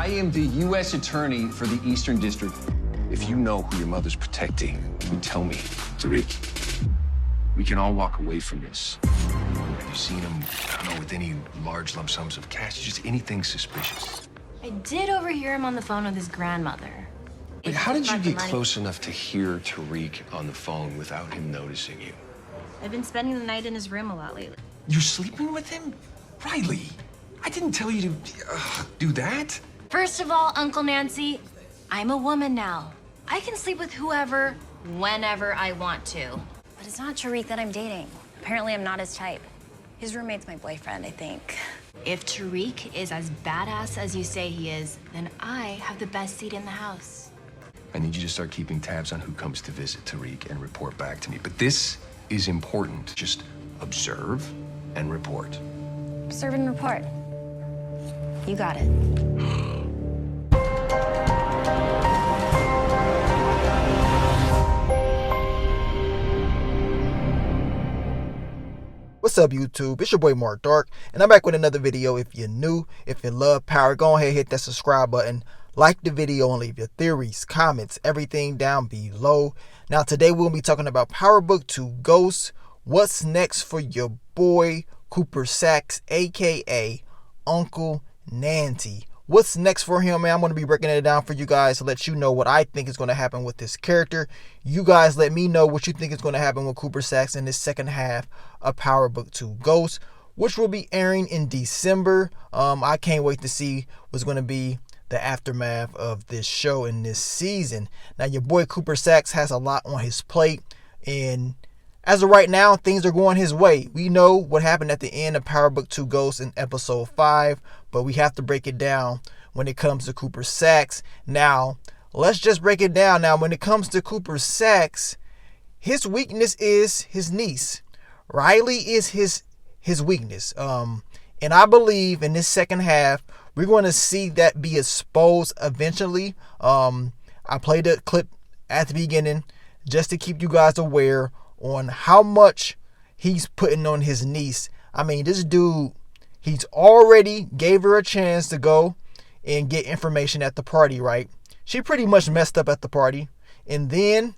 I am the U.S. Attorney for the Eastern District. If you know who your mother's protecting, you tell me. Tariq, we can all walk away from this. Have you seen him, I don't know, with any large lump sums of cash? Just anything suspicious? I did overhear him on the phone with his grandmother. Wait, how did you get close enough to hear Tariq on the phone without him noticing you? I've been spending the night in his room a lot lately. You're sleeping with him? Riley, I didn't tell you to do that. First of all, Uncle Nancy, I'm a woman now. I can sleep with whoever, whenever I want to. But it's not Tariq that I'm dating. Apparently, I'm not his type. His roommate's my boyfriend, I think. If Tariq is as badass as you say he is, then I have the best seat in the house. I need you to start keeping tabs on who comes to visit Tariq and report back to me. But this is important. Just observe and report. Observe and report. You got it. What's up, YouTube? It's your boy Mark Dark, and I'm back with another video. If you're new, if you love power, go ahead and hit that subscribe button, like the video, and leave your theories, comments, everything down below. Now, today we'll be talking about Power Book 2 Ghost. What's next for your boy Cooper Saxe, aka Uncle Nancy? What's next for him, man? I'm going to be breaking it down for you guys to let you know what I think is going to happen with this character. You guys let me know what you think is going to happen with Cooper Saxe in this second half of Power Book 2 Ghost, which will be airing in December. I can't wait to see what's going to be the aftermath of this show in this season. Now, your boy Cooper Saxe has a lot on his plate, and as of right now, things are going his way. We know what happened at the end of Power Book 2 Ghost in episode 5, but we have to break it down when it comes to Cooper Saxe. Now, let's just break it down. Now, when it comes to Cooper Saxe, his weakness is his niece. Riley is his weakness. And I believe in this second half, we're going to see that be exposed eventually. I played the clip at the beginning just to keep you guys aware on how much he's putting on his niece. I mean, this dude, he's already gave her a chance to go and get information at the party, right? She pretty much messed up at the party. And then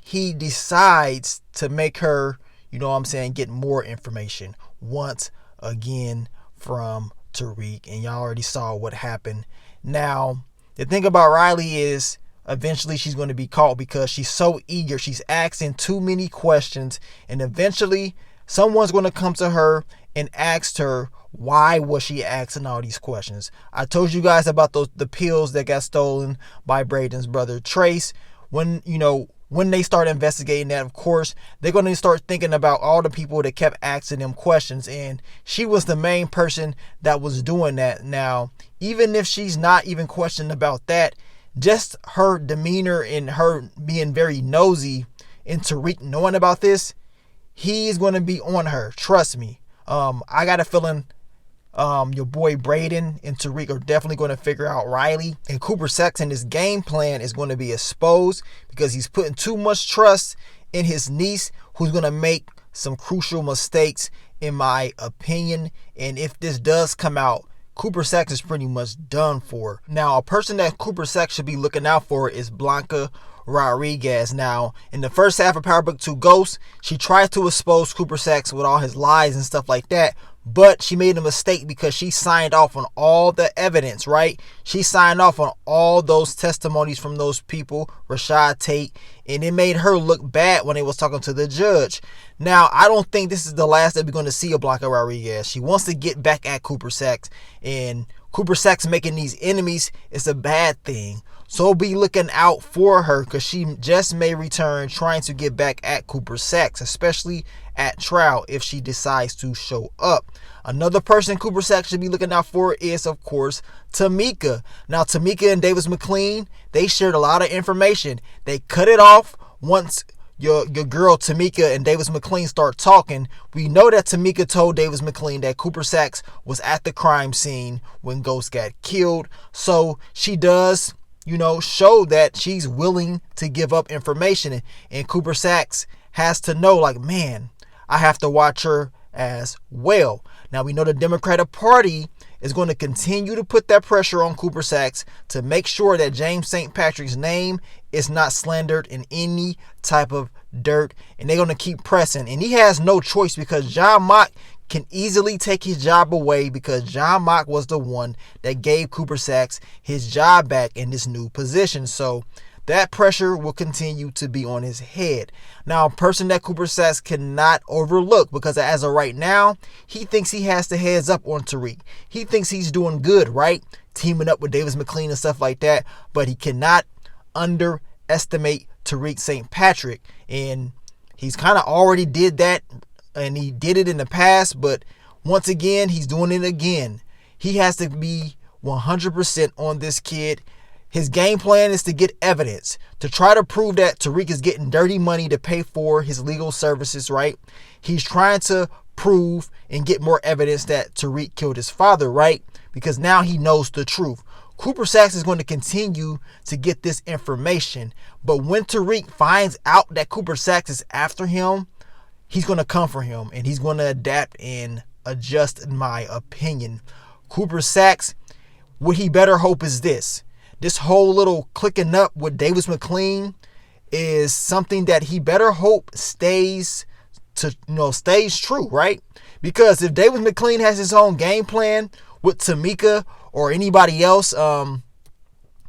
he decides to make her, you know what I'm saying, get more information once again from Tariq. And y'all already saw what happened. Now, the thing about Riley is, eventually she's going to be caught because she's so eager. She's asking too many questions. And eventually someone's going to come to her and ask her, why was she asking all these questions? I told you guys about the pills that got stolen by Braden's brother Trace. When they start investigating that, of course, they're going to start thinking about all the people that kept asking them questions. And she was the main person that was doing that. Now, even if she's not even questioned about that, just her demeanor and her being very nosy and Tariq knowing about this, he's going to be on her. Trust me. I got a feeling your boy Braden and Tariq are definitely going to figure out Riley. And Cooper Saxe and his game plan is going to be exposed because he's putting too much trust in his niece, who's going to make some crucial mistakes, in my opinion. And if this does come out, Cooper Saxe is pretty much done for. Now, a person that Cooper Saxe should be looking out for is Blanca Rodriguez. Now, in the first half of Power Book 2 Ghost, she tried to expose Cooper Saxe with all his lies and stuff like that, but she made a mistake because she signed off on all the evidence, right? She signed off on all those testimonies from those people, Rashad Tate, and it made her look bad when they was talking to the judge. Now, I don't think this is the last that we're going to see of Blanca Rodriguez. She wants to get back at Cooper Saxe, and Cooper Saxe making these enemies is a bad thing. So be looking out for her because she just may return trying to get back at Cooper Saxe, especially at trial if she decides to show up. Another person Cooper Saxe should be looking out for is, of course, Tamika. Now, Tamika and Davis McLean, they shared a lot of information. They cut it off once your girl Tamika and Davis McLean start talking. We know that Tamika told Davis McLean that Cooper Saxe was at the crime scene when Ghost got killed. So she does, show that she's willing to give up information. And Cooper Saxe has to know, like, man, I have to watch her as well. Now, we know the Democratic Party is going to continue to put that pressure on Cooper Saxe to make sure that James St. Patrick's name is not slandered in any type of dirt. And they're going to keep pressing. And he has no choice because John Mock can easily take his job away because John Mock was the one that gave Cooper Saxe his job back in this new position. So that pressure will continue to be on his head. Now, a person that Cooper Saxe cannot overlook because as of right now, he thinks he has the heads up on Tariq. He thinks he's doing good, right? Teaming up with Davis McLean and stuff like that. But he cannot underestimate Tariq St. Patrick. And he's kind of already did that. And he did it in the past, but once again, he's doing it again. He has to be 100% on this kid. His game plan is to get evidence, to try to prove that Tariq is getting dirty money to pay for his legal services, right? He's trying to prove and get more evidence that Tariq killed his father, right? Because now he knows the truth. Cooper Saxe is going to continue to get this information, but when Tariq finds out that Cooper Saxe is after him, he's going to come for him, and he's going to adapt and adjust, in my opinion. Cooper Saxe, what he better hope is this. This whole little clicking up with Davis McLean is something that he better hope stays true, right? Because if Davis McLean has his own game plan with Tamika or anybody else,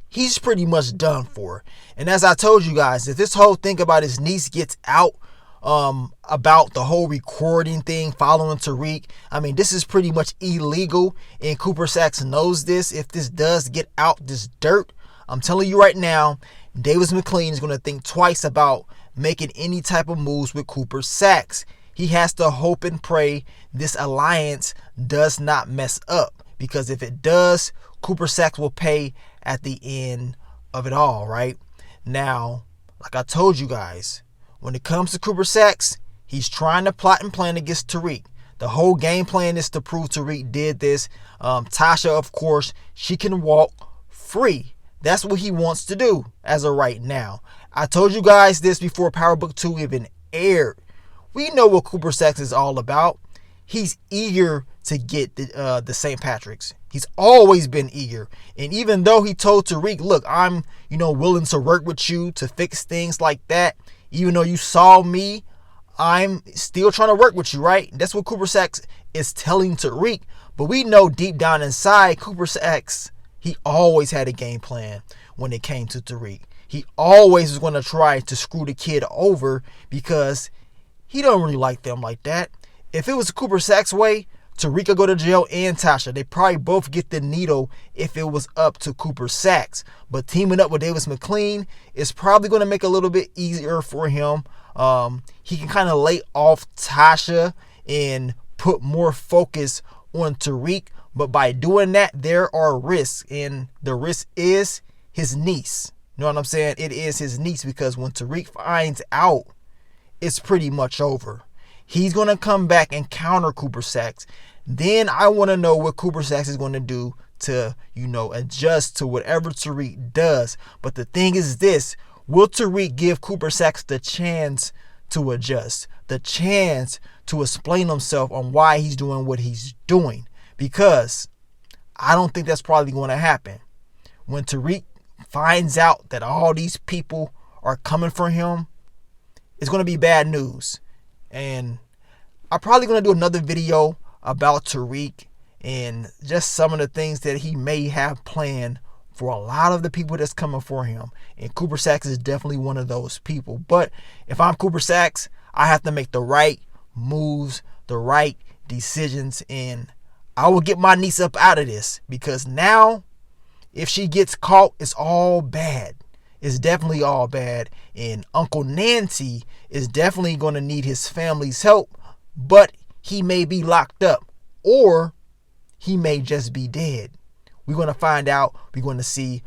he's pretty much done for. And as I told you guys, if this whole thing about his niece gets out, about the whole recording thing following Tariq, I mean, this is pretty much illegal, and Cooper Saxe knows this. If this does get out, this dirt, I'm telling you right now, Davis McLean is going to think twice about making any type of moves with Cooper Saxe. He has to hope and pray this alliance does not mess up, because if it does, Cooper Saxe will pay at the end of it all, right? Now, like I told you guys, when it comes to Cooper Saxe, he's trying to plot and plan against Tariq. The whole game plan is to prove Tariq did this. Tasha, of course, she can walk free. That's what he wants to do as of right now. I told you guys this before Power Book 2 even aired. We know what Cooper Saxe is all about. He's eager to get the St. Patrick's. He's always been eager. And even though he told Tariq, look, I'm willing to work with you to fix things like that. Even though you saw me, I'm still trying to work with you, right? That's what Cooper Saxe is telling Tariq. But we know deep down inside, Cooper Saxe, he always had a game plan when it came to Tariq. He always was going to try to screw the kid over because he don't really like them like that. If it was Cooper Saxe way, Tariq would go to jail and Tasha. They probably both get the needle if it was up to Cooper Saxe. But teaming up with Davis McLean is probably going to make it a little bit easier for him. He can kind of lay off Tasha and put more focus on Tariq. But by doing that, there are risks. And the risk is his niece. You know what I'm saying? It is his niece, because when Tariq finds out, it's pretty much over. He's going to come back and counter Cooper Saxe. Then I want to know what Cooper Saxe is going to do to, adjust to whatever Tariq does. But the thing is this, will Tariq give Cooper Saxe the chance to adjust, the chance to explain himself on why he's doing what he's doing? Because I don't think that's probably going to happen. When Tariq finds out that all these people are coming for him, it's going to be bad news. And I'm probably going to do another video about Tariq and just some of the things that he may have planned for a lot of the people that's coming for him. And Cooper Saxe is definitely one of those people. But if I'm Cooper Saxe, I have to make the right moves, the right decisions, and I will get my niece up out of this, because now if she gets caught, it's all bad. It's definitely all bad. And Uncle Nancy is definitely going to need his family's help, but he may be locked up, or he may just be dead. We're going to find out. We're going to see.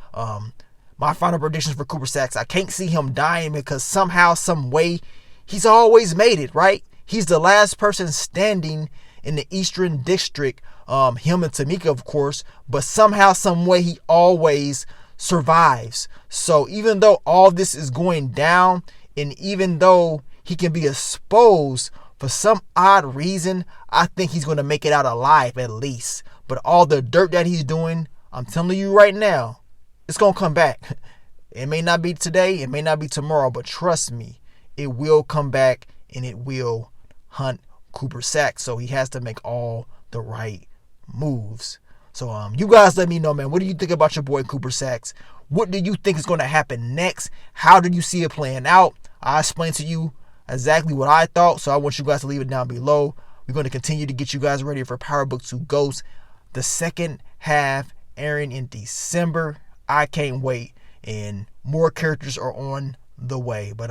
My final predictions for Cooper Saxe, I can't see him dying, because somehow, some way, he's always made it, right? He's the last person standing in the Eastern District, him and Tamika, of course, but somehow, some way, he always survives. So even though all this is going down, and even though he can be exposed for some odd reason, I think he's going to make it out alive at least. But all the dirt that he's doing, I'm telling you right now, it's going to come back. It may not be today, it may not be tomorrow, but trust me, it will come back and it will hunt Cooper Saxe. So he has to make all the right moves. So you guys let me know, man. What do you think about your boy Cooper Saxe? What do you think is going to happen next? How do you see it playing out? I explained to you exactly what I thought, so I want you guys to leave it down below. We're going to continue to get you guys ready for Power Book 2 Ghost. The second half airing in December. I can't wait. And more characters are on the way. But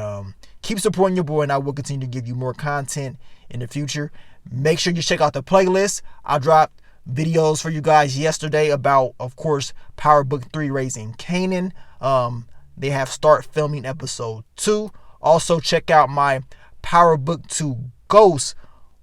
keep supporting your boy, and I will continue to give you more content in the future. Make sure you check out the playlist. I dropped videos for you guys yesterday about, of course, Power Book 3 Raising Kanan. They have start filming episode 2. Also check out my Power Book 2 Ghost.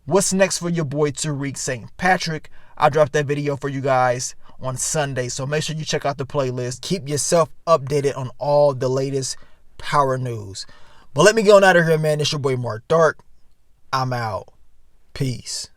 What's next for your boy Tariq St. Patrick? I dropped that video for you guys on Sunday, so make sure you check out the playlist. Keep yourself updated on all the latest Power news. But let me get on out of here, man. It's your boy Mark Dark. I'm out. Peace.